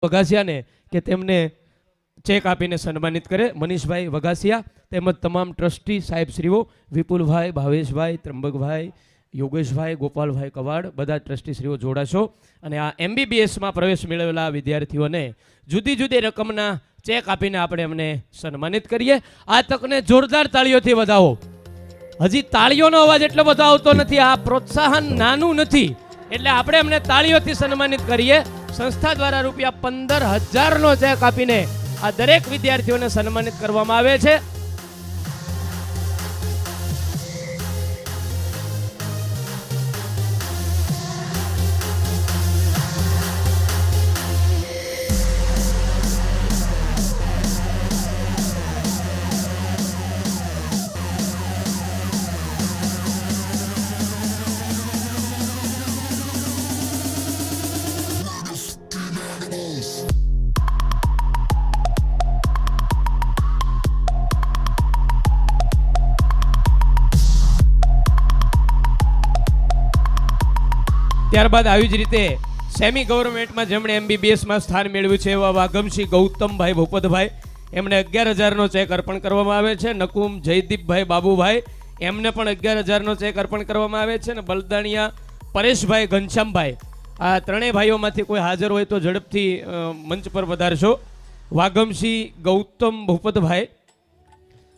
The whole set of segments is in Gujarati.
વઘાસિયાને કે તેમને ચેક આપીને સન્માનિત કરે। મનીષભાઈ વઘાસિયા તેમજ તમામ ટ્રસ્ટી સાહેબશ્રીઓ વિપુલભાઈ, ભાવેશભાઈ, ત્રંબકભાઈ, યોગેશભાઈ, ગોપાલભાઈ કવાડ બધા ટ્રસ્ટીશ્રીઓ જોડાશો અને આ MBBSમાં પ્રવેશ મેળવેલા વિદ્યાર્થીઓને જુદી જુદી રકમના ચેક આપીને આપણે એમને સન્માનિત કરીએ। આ તકને જોરદાર તાળીઓથી વધાવો। હજી તાળીઓનો અવાજ એટલો બધો આવતો નથી, આ પ્રોત્સાહન નાનું નથી એટલે આપણે એમને તાળીઓથી સન્માનિત કરીએ। સંસ્થા દ્વારા ₹15,000નો ચેક આપીને આ દરેક વિદ્યાર્થીઓને સન્માનિત કરવામાં આવે છે। ત્યારબાદ આવી જ રીતે સેમી ગવર્મેન્ટમાં જેમણે MBBSમાં સ્થાન મેળવ્યું છે એવા વાઘમસિંહ ગૌતમભાઈ ભૂપતભાઈ એમને 11,000નો ચેક અર્પણ કરવામાં આવે છે। નકુમ જયદીપભાઈ બાબુભાઈ એમને પણ 11,000નો ચેક અર્પણ કરવામાં આવે છે અને બલદાણિયા પરેશભાઈ ઘનશ્યામભાઈ આ ત્રણેય ભાઈઓમાંથી કોઈ હાજર હોય તો ઝડપથી મંચ પર વધારશો। વાઘમસિંહ ગૌતમ ભૂપતભાઈ,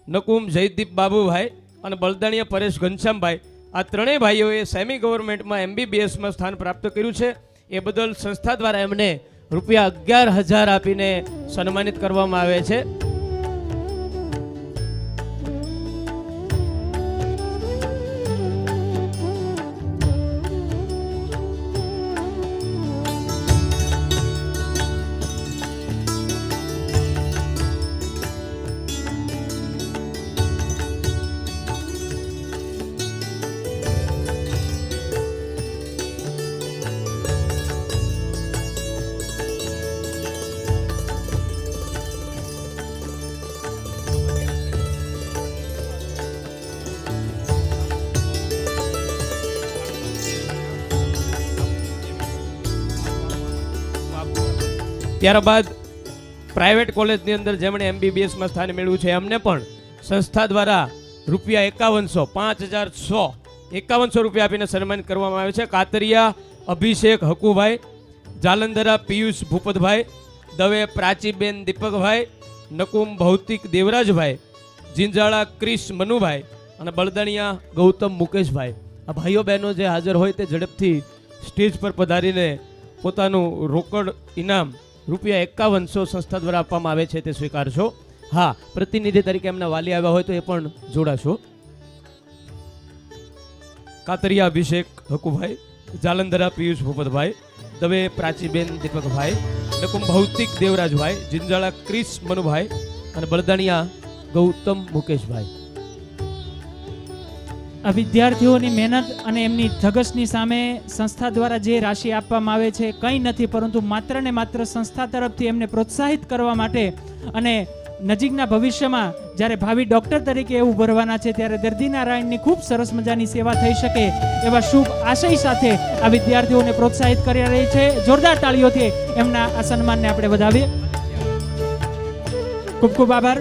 નકુમ જયદીપ બાબુભાઈ અને બલદાણિયા પરેશ ઘનશ્યામભાઈ આ ત્રણેય ભાઈઓએ સેમી ગવર્મેન્ટમાં MBBSમાં સ્થાન પ્રાપ્ત કર્યું છે એ બદલ સંસ્થા દ્વારા એમને ₹11,000 આપીને સન્માનિત કરવામાં આવે છે। ત્યારબાદ પ્રાઇવેટ કોલેજની અંદર જેમણે MBBSમાં સ્થાન મેળવ્યું છે એમને પણ સંસ્થા દ્વારા ₹51,500 આપીને સન્માનિત કરવામાં આવે છે। કાતરિયા અભિષેક હકુભાઈ, જાલંધરા પિયુષ ભૂપતભાઈ, દવે પ્રાચીબેન દીપકભાઈ, નકુમ ભૌતિક દેવરાજભાઈ, જીંજાળા ક્રિશ મનુભાઈ અને બળદાણિયા ગૌતમ મુકેશભાઈ આ ભાઈઓ બહેનો જે હાજર હોય તે ઝડપથી સ્ટેજ પર પધારીને પોતાનું રોકડ ઇનામ ₹51,000 સંસ્થા દ્વારા આપવામાં આવે છે તે સ્વીકારશો। હા, પ્રતિનિધિ તરીકે એમના વાલી આવ્યા હોય તો એ પણ જોડાશો। કાતરિયા અભિષેક હકુભાઈ, જાલંધરા પિયુષ ભૂપતભાઈ, દવે પ્રાચીબેન દીપકભાઈ, નકુમ ભૌતિક દેવરાજભાઈ, જીંજાળા ક્રિશ મનુભાઈ અને બળદાણિયા ગૌતમ મુકેશભાઈ। આ વિદ્યાર્થીઓની મહેનત અને એમની ધગશની સામે સંસ્થા દ્વારા જે રાશિ આપવામાં આવે છે કંઈ નથી પરંતુ માત્ર ને માત્ર સંસ્થા તરફથી એમને પ્રોત્સાહિત કરવા માટે અને નજીકના ભવિષ્યમાં જ્યારે ભાવિ ડૉક્ટર તરીકે એવું ભરવાના છે ત્યારે દર્દીનારાયણની ખૂબ સરસ મજાની સેવા થઈ શકે એવા શુભ આશય સાથે આ વિદ્યાર્થીઓને પ્રોત્સાહિત કરી રહી છે। જોરદાર તાળીઓથી એમના આ સન્માનને આપણે વધાવીએ। ખૂબ ખૂબ આભાર।